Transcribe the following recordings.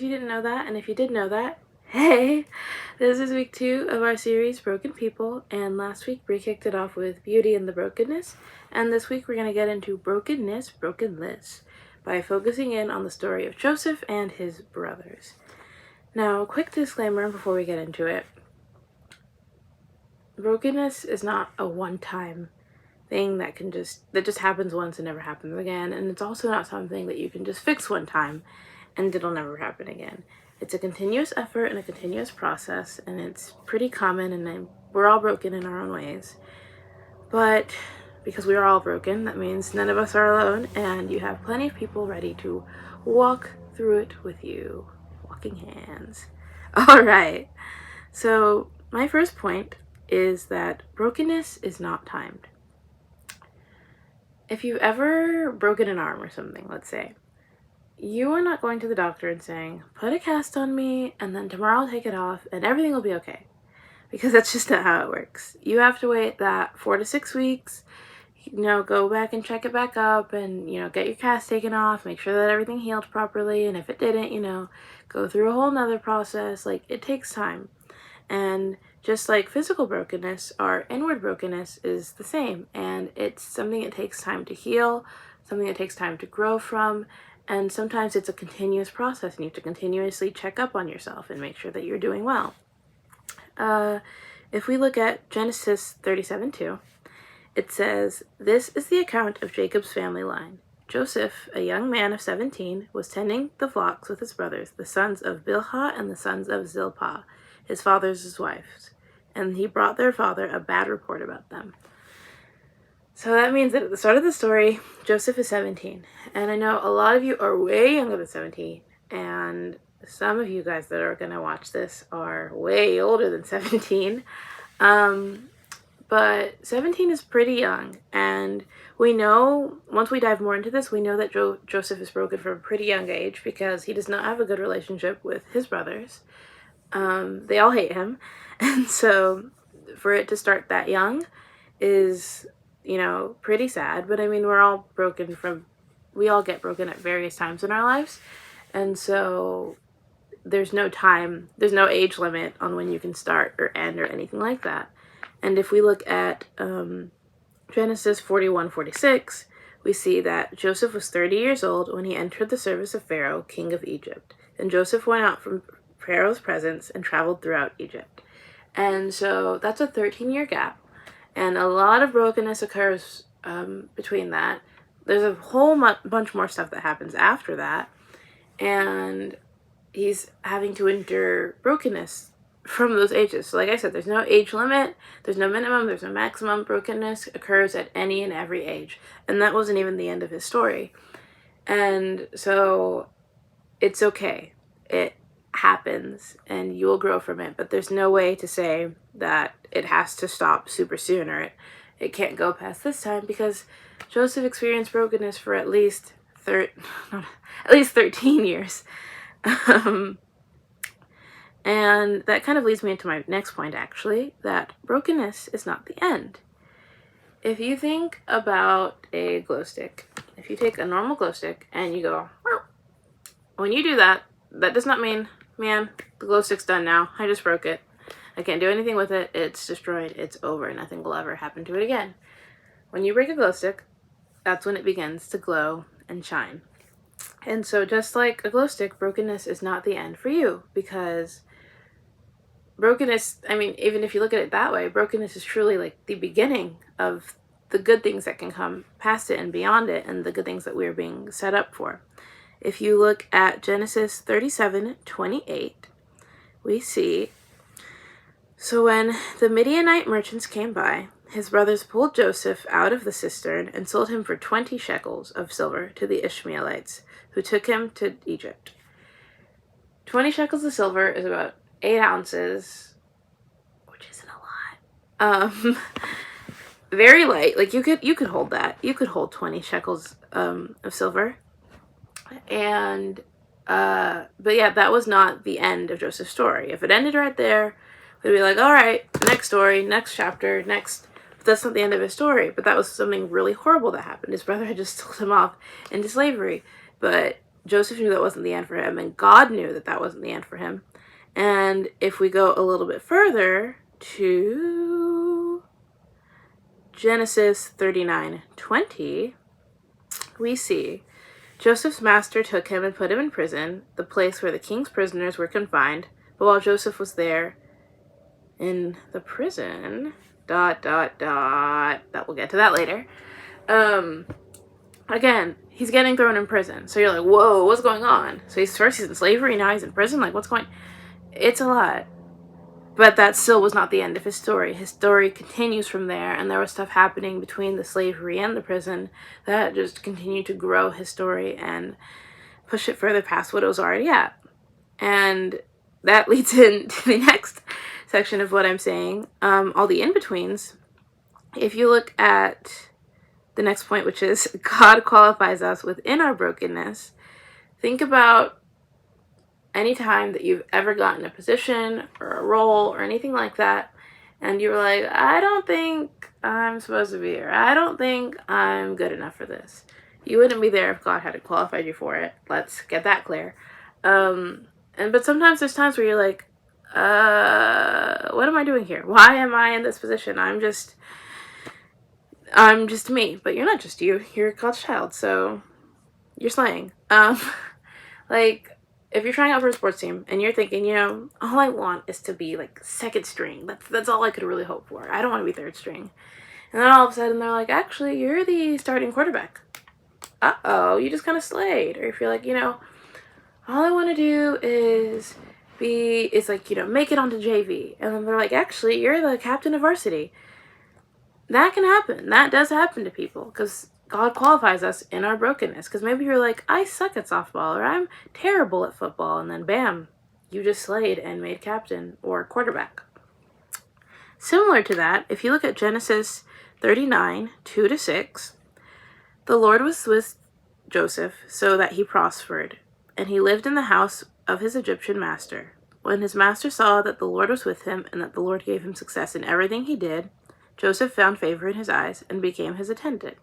if you didn't know that, and if you did know that, hey! This is week 2 of our series, Broken People, and last week Brie kicked it off with Beauty and the Brokenness, and this week we're going to get into Brokenness, Brokenness, by focusing in on the story of Joseph and his brothers. Now, quick disclaimer before we get into it. Brokenness is not a one-time thing that just happens once and never happens again, and it's also not something that you can just fix one time and it'll never happen again. It's a continuous effort and a continuous process, and it's pretty common, and we're all broken in our own ways. But because we are all broken, that means none of us are alone, and you have plenty of people ready to walk through it with you. Walking hands. All right. So my first point is that brokenness is not timed. If you've ever broken an arm or something, let's say, you are not going to the doctor and saying, put a cast on me and then tomorrow I'll take it off and everything will be okay. Because that's just not how it works. You have to wait that 4 to 6 weeks, go back and check it back up and, get your cast taken off, make sure that everything healed properly. And if it didn't, go through a whole nother process. Like, it takes time. And just like physical brokenness, our inward brokenness is the same. And it's something that takes time to heal, something that takes time to grow from. And sometimes it's a continuous process, and you have to continuously check up on yourself and make sure that you're doing well. If we look at Genesis 37:2, it says, "This is the account of Jacob's family line. Joseph, a young man of 17, was tending the flocks with his brothers, the sons of Bilhah and the sons of Zilpah, his father's wives, and he brought their father a bad report about them." So that means that at the start of the story, Joseph is 17. And I know a lot of you are way younger than 17. And some of you guys that are going to watch this are way older than 17. But 17 is pretty young. And we know, once we dive more into this, we know that Joseph is broken from a pretty young age because he does not have a good relationship with his brothers. They all hate him. And so for it to start that young is, pretty sad. But I mean, we all get broken at various times in our lives. And so there's no age limit on when you can start or end or anything like that. And if we look at Genesis 41:46, we see that Joseph was 30 years old when he entered the service of Pharaoh, king of Egypt. And Joseph went out from Pharaoh's presence and traveled throughout Egypt. And so that's a 13-year gap. And a lot of brokenness occurs between that. There's a whole bunch more stuff that happens after that. And he's having to endure brokenness from those ages. So like I said, there's no age limit, there's no minimum, there's no maximum. Brokenness occurs at any and every age. And that wasn't even the end of his story. And so it's okay. It happens and you will grow from it. But there's no way to say that it has to stop super soon or it can't go past this time, because Joseph experienced brokenness for at least 13 years. And that kind of leads me into my next point, actually, that brokenness is not the end. If you think about a glow stick, if you take a normal glow stick and you go, "Meow," when you do that, that does not mean, man, the glow stick's done now. I just broke it. I can't do anything with it. It's destroyed. It's over. Nothing will ever happen to it again. When you break a glow stick, that's when it begins to glow and shine. And so just like a glow stick, brokenness is not the end for you, because brokenness, I mean, even if you look at it that way, brokenness is truly like the beginning of the good things that can come past it and beyond it, and the good things that we're being set up for. If you look at Genesis 37:28, we see, "So when the Midianite merchants came by, his brothers pulled Joseph out of the cistern and sold him for 20 shekels of silver to the Ishmaelites, who took him to Egypt." 20 shekels of silver is about 8 ounces, which isn't a lot. Very light. Like you could hold that. You could hold 20 shekels of silver. And but yeah, that was not the end of Joseph's story. If it ended right there, we'd be like, all right, next story, next chapter, next. But that's not the end of his story. But that was something really horrible that happened. His brother had just sold him off into slavery. But Joseph knew that wasn't the end for him, and God knew that that wasn't the end for him. And if we go a little bit further to Genesis 39:20, we see Joseph's master took him and put him in prison, the place where the king's prisoners were confined. But while Joseph was there in the prison, ... that we'll get to that later. Again, he's getting thrown in prison. So you're like, whoa, what's going on? So he's in slavery, now he's in prison? Like, what's going on? It's a lot. But that still was not the end of his story. His story continues from there, and there was stuff happening between the slavery and the prison that just continued to grow his story and push it further past what it was already at. And that leads into the next section of what I'm saying, all the in-betweens. If you look at the next point, which is God qualifies us within our brokenness, think about any time that you've ever gotten a position or a role or anything like that, and you were like, I don't think I'm supposed to be here. I don't think I'm good enough for this. You wouldn't be there if God hadn't qualified you for it. Let's get that clear. But sometimes there's times where you're like, what am I doing here? Why am I in this position? I'm just me. But you're not just you. You're God's child, so you're slaying. Like, if you're trying out for a sports team and you're thinking, all I want is to be like second string. That's all I could really hope for. I don't want to be third string. And then all of a sudden they're like, actually, you're the starting quarterback. Uh-oh, you just kind of slayed. Or if you're like, all I want to do is make it onto JV. And then they're like, actually, you're the captain of varsity. That can happen. That does happen to people because God qualifies us in our brokenness. Because maybe you're like, I suck at softball or I'm terrible at football. And then bam, you just slayed and made captain or quarterback. Similar to that, if you look at Genesis 39:2-6, the Lord was with Joseph so that he prospered, and he lived in the house of his Egyptian master. When his master saw that the Lord was with him and that the Lord gave him success in everything he did, Joseph found favor in his eyes and became his attendant.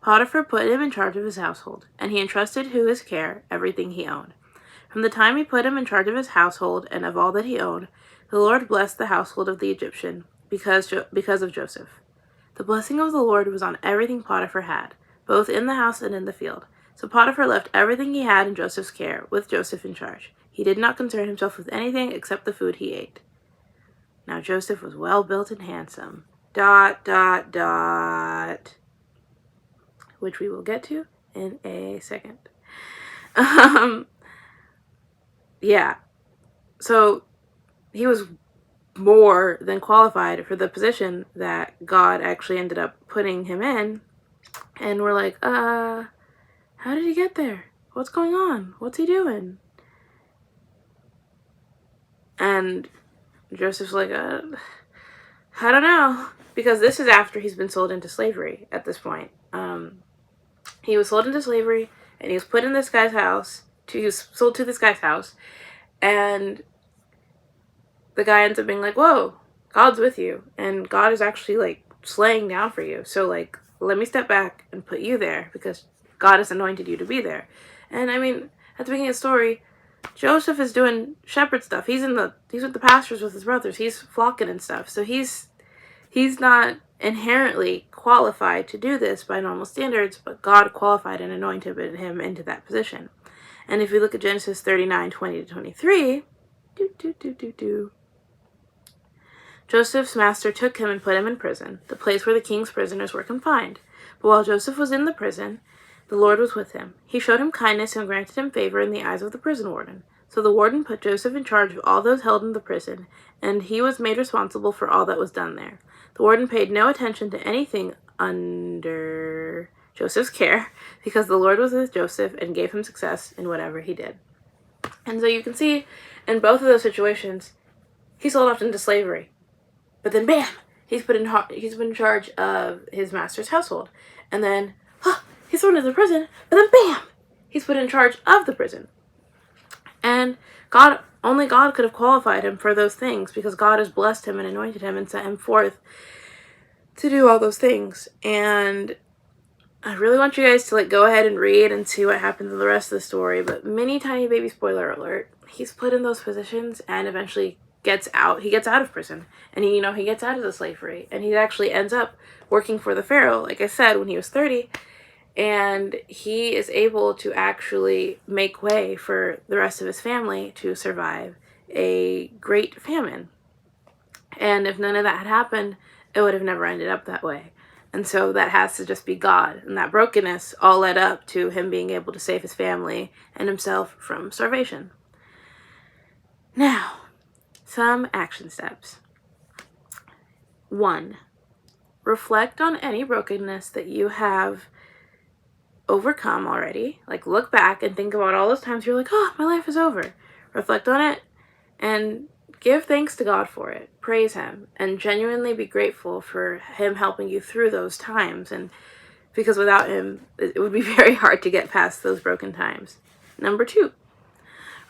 Potiphar put him in charge of his household, and he entrusted to his care everything he owned. From the time he put him in charge of his household and of all that he owned, the Lord blessed the household of the Egyptian because of Joseph. The blessing of the Lord was on everything Potiphar had, both in the house and in the field. So Potiphar left everything he had in Joseph's care, with Joseph in charge. He did not concern himself with anything except the food he ate. Now Joseph was well built and handsome. ... which we will get to in a second. Yeah. So he was more than qualified for the position that God actually ended up putting him in. And we're like, how did he get there? What's going on? What's he doing? And Joseph's like, I don't know. Because this is after he's been sold into slavery at this point. He was sold into slavery, and he was put in this guy's house. He was sold to this guy's house. And the guy ends up being like, whoa, God's with you. And God is actually, like, slaying down for you. So, like, let me step back and put you there because God has anointed you to be there. And, I mean, at the beginning of the story, Joseph is doing shepherd stuff. He's with the pastures with his brothers. He's flocking and stuff. So he's not inherently qualified to do this by normal standards, but God qualified and anointed him into that position. And if we look at Genesis 39:20-23, Joseph's master took him and put him in prison, the place where the king's prisoners were confined. But while Joseph was in the prison, the Lord was with him. He showed him kindness and granted him favor in the eyes of the prison warden. So the warden put Joseph in charge of all those held in the prison, and he was made responsible for all that was done there. The warden paid no attention to anything under Joseph's care, because the Lord was with Joseph and gave him success in whatever he did. And so you can see, in both of those situations, he's sold off into slavery. But then, bam, he's put in charge of his master's household. And then, he's thrown into prison, but then, bam, he's put in charge of the prison. And only God could have qualified him for those things, because God has blessed him and anointed him and set him forth to do all those things. And I really want you guys to like go ahead and read and see what happens in the rest of the story, but mini tiny baby, spoiler alert, he's put in those positions and eventually gets out. He gets out of prison, and he gets out of the slavery, and he actually ends up working for the Pharaoh, like I said, when he was 30, and he is able to actually make way for the rest of his family to survive a great famine. And if none of that had happened, it would have never ended up that way. And so that has to just be God. And that brokenness all led up to him being able to save his family and himself from starvation. Now, some action steps. 1. Reflect on any brokenness that you have overcome already. Like, look back and think about all those times you're like, oh, my life is over. Reflect on it and give thanks to God for it. Praise him and genuinely be grateful for him helping you through those times. And because without him, it would be very hard to get past those broken times. Number 2,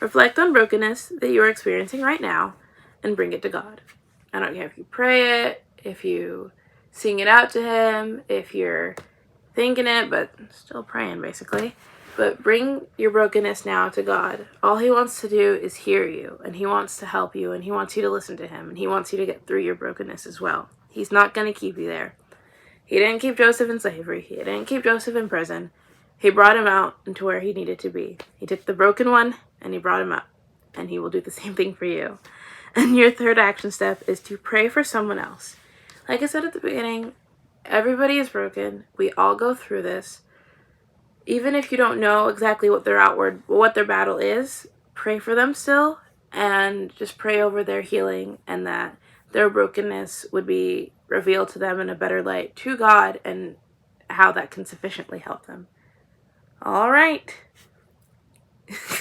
reflect on brokenness that you are experiencing right now and bring it to God. I don't care if you pray it, if you sing it out to him, if you're thinking it but still praying basically. But bring your brokenness now to God. All he wants to do is hear you, and he wants to help you, and he wants you to listen to him, and he wants you to get through your brokenness as well. He's not going to keep you there. He didn't keep Joseph in slavery. He didn't keep Joseph in prison. He brought him out into where he needed to be. He took the broken one and he brought him up, and he will do the same thing for you. And your 3rd action step is to pray for someone else. Like I said at the beginning, everybody is broken. We all go through this. Even if you don't know exactly what their battle is, pray for them still, and just pray over their healing and that their brokenness would be revealed to them in a better light to God, and how that can sufficiently help them. All right.